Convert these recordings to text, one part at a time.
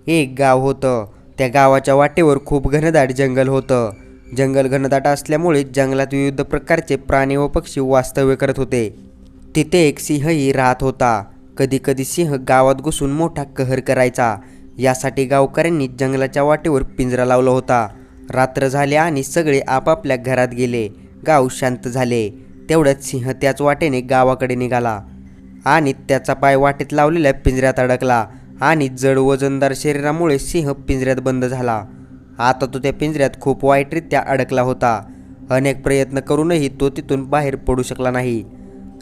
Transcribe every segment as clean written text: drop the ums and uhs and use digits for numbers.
एक गाव होतं. त्या गावाच्या वाटेवर खूप घनदाट जंगल होतं. जंगल घनदाट असल्यामुळे जंगलात विविध प्रकारचे प्राणी व पक्षी वास्तव्य करत होते. तिथे एक सिंहही राहत होता. कधी कधी सिंह गावात घुसून मोठा कहर करायचा. यासाठी गावकऱ्यांनी जंगलाच्या वाटेवर पिंजरा लावला होता. रात्र झाली आणि सगळे आपापल्या घरात गेले. गाव शांत झाले. तेवढ्यात सिंह त्याच वाटेने गावाकडे निघाला आणि त्याचा पाय वाटेत लावलेल्या पिंजऱ्यात अडकला आणि जड वजनदार शरीरामुळे सिंह पिंजऱ्यात बंद झाला. आता तो त्या पिंजऱ्यात खूप वाईटरित्या अडकला होता. अनेक प्रयत्न करूनही तो तिथून बाहेर पडू शकला नाही.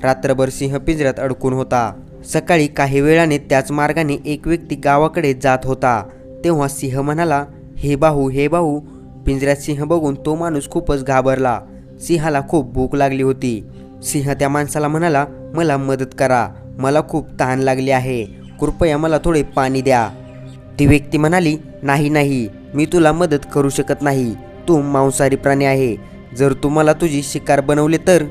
रात्रभर सिंह पिंजऱ्यात अडकून होता. सकाळी काही वेळाने त्याच मार्गाने एक व्यक्ती गावाकडे जात होता. तेव्हा सिंह म्हणाला, हे बाहू. पिंजऱ्यात सिंह बघून तो माणूस खूपच घाबरला. सिंहाला खूप भूक लागली होती. सिंह त्या माणसाला म्हणाला, मला मदत करा, मला खूप तहान लागली आहे, कृपया मला थोडे पाणी द्या. ती व्यक्ती म्हणाली, नाही, मी तुला मदत करू शकत नाही, तू मांसाहारी प्राणी आहे, जर तू मला तुझी शिकार बनवले तर.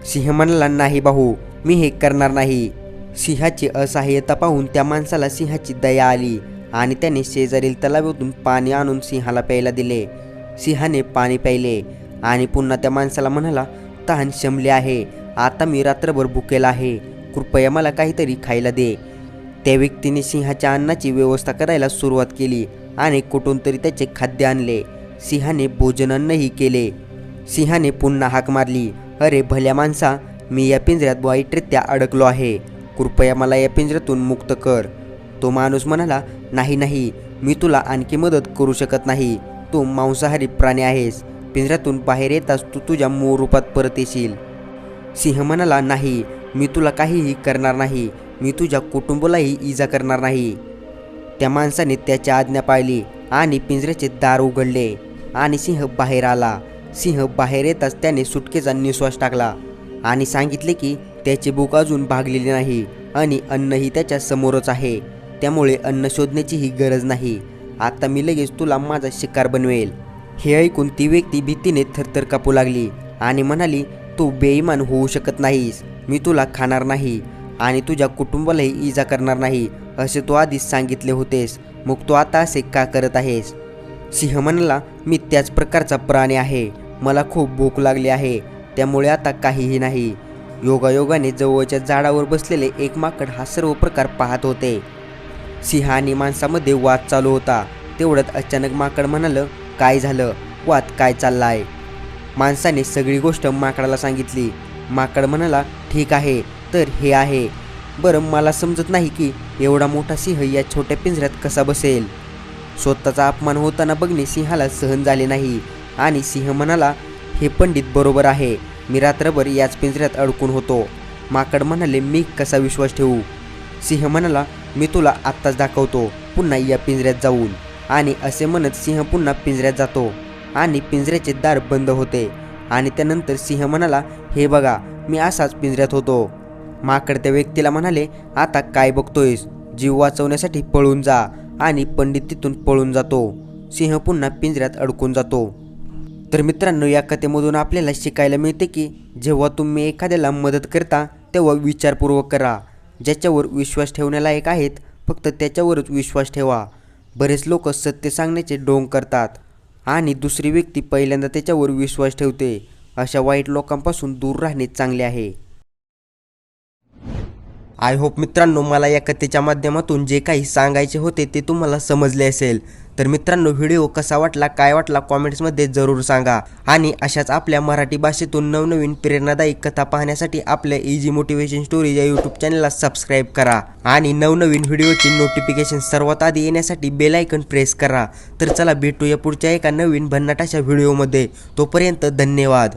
सिंह म्हणाला, नाही बाहू, मी हे करणार नाही. सिंहाची असहाय्यता पाहून त्या माणसाला सिंहाची दया आली आणि त्याने शेजारील तलावातून पाणी आणून सिंहाला प्यायला दिले. सिंहाने पाणी प्यायले आणि पुन्हा त्या माणसाला म्हणाला, तहान शमले आहे, आता मी रात्रभर भुकेला आहे, कृपया मला काहीतरी खायला दे. त्या व्यक्तीने सिंहाच्या अन्नाची व्यवस्था करायला सुरुवात केली आणि कुठून तरी त्याचे खाद्य आणले. सिंहाने भोजनान्नही केले. सिंहाने पुन्हा हाक मारली, अरे भल्या माणसा, मी या पिंजऱ्यात वाईटरित्या अडकलो आहे, कृपया मला या पिंजऱ्यातून मुक्त कर. तो माणूस म्हणाला, नाही, मी तुला आणखी मदत करू शकत नाही, तू मांसाहारी प्राणी आहेस, पिंजऱ्यातून बाहेर येताच तू तुझ्या मूळ रूपात परत येशील. सिंह म्हणाला, नाही, मी तुला काहीही करणार नाही, मी तुझ्या कुटुंबालाही इजा करणार नाही. त्या माणसाने त्याची आज्ञा पाळली आणि पिंजऱ्याचे दार उघडले आणि सिंह बाहेर आला. सिंह बाहेर येताच त्याने सुटकेचा निश्वास टाकला आणि सांगितले की त्याची भूक अजून भागलेली नाही आणि अन्नही त्याच्या समोरच आहे, त्यामुळे अन्न शोधण्याचीही गरज नाही. आता मी लगेच तुला माझा शिकार बनवेल. हे ऐकून ती व्यक्ती भीतीने थरथर कापू लागली आणि म्हणाली, तू बेईमान होऊ शकत नाहीस, मी तुला खाणार नाही आणि तुझ्या कुटुंबालाही इजा करणार नाही असे तू आधीच सांगितले होतेस, मग तू आता असे का करत आहेस. सिंह म्हणाला, मी त्याच प्रकारचा प्राणी आहे, मला खूप भूक लागली आहे, त्यामुळे आता काहीही नाही. योगायोगाने जवळच्या झाडावर बसलेले एक माकड हा सर्व प्रकार पाहत होते. सिंह आणि माणसामध्ये वाद चालू होता. तेवढ्यात अचानक माकड म्हणालं, काय झालं, वाद काय चाललाय. माणसाने सगळी गोष्ट माकडाला सांगितली. माकड म्हणाला, ठीक आहे, तर हे आहे, बरं मला समजत नाही की एवढा मोठा सिंह या छोट्या पिंजऱ्यात कसा बसेल. स्वतःचा अपमान होताना बघणे सिंहाला सहन झाले नाही आणि सिंह म्हणाला, हे पंडित बरोबर आहे, मी रात्रभर याच पिंजऱ्यात अडकून होतो. माकड म्हणाले, मी कसा विश्वास ठेवू. सिंह म्हणाला, मी तुला आत्ताच दाखवतो, पुन्हा या पिंजऱ्यात जाऊन. आणि असे म्हणत सिंह पुन्हा पिंजऱ्यात जातो आणि पिंजऱ्याचे दार बंद होते आणि त्यानंतर सिंह म्हणाला, हे बघा, मी असाच पिंजऱ्यात होतो. माकड त्या व्यक्तीला म्हणाले, आता काय बघतोयस, जीव वाचवण्यासाठी पळून जा. आणि पंडित तिथून पळून जातो. सिंह पुन्हा पिंजऱ्यात अडकून जातो. तर मित्रांनो, या कथेमधून आपल्याला शिकायला मिळते की जेव्हा तुम्ही एखाद्याला मदत करता तेव्हा विचारपूर्वक करा. ज्याच्यावर विश्वास ठेवण्यालायक आहेत फक्त त्याच्यावरच विश्वास ठेवा. बरेच लोक सत्य सांगण्याचे ढोंग करतात आणि दुसरी व्यक्ती पहिल्यांदा त्याच्यावर विश्वास ठेवते. अशा वाईट लोकांपासून दूर राहणे चांगले आहे. आय होप मित्रांनो, मला या कथेच्या माध्यमातून जे काही सांगायचे होते ते तुम्हाला समजले असेल. तर मित्रांनो, व्हिडिओ कसा वाटला, काय वाटला, कॉमेंट्समध्ये जरूर सांगा. आणि अशाच आपल्या मराठी भाषेतून नवनवीन प्रेरणादायी कथा पाहण्यासाठी आपल्या इझी मोटिवेशन स्टोरी या यूट्यूब चॅनलला सबस्क्राईब करा आणि नवनवीन व्हिडिओची नोटिफिकेशन सर्वात आधी येण्यासाठी बेल आयकॉन प्रेस करा. तर चला भेटूया पुढच्या एका नवीन भन्नाट अशा व्हिडिओमध्ये. तोपर्यंत धन्यवाद.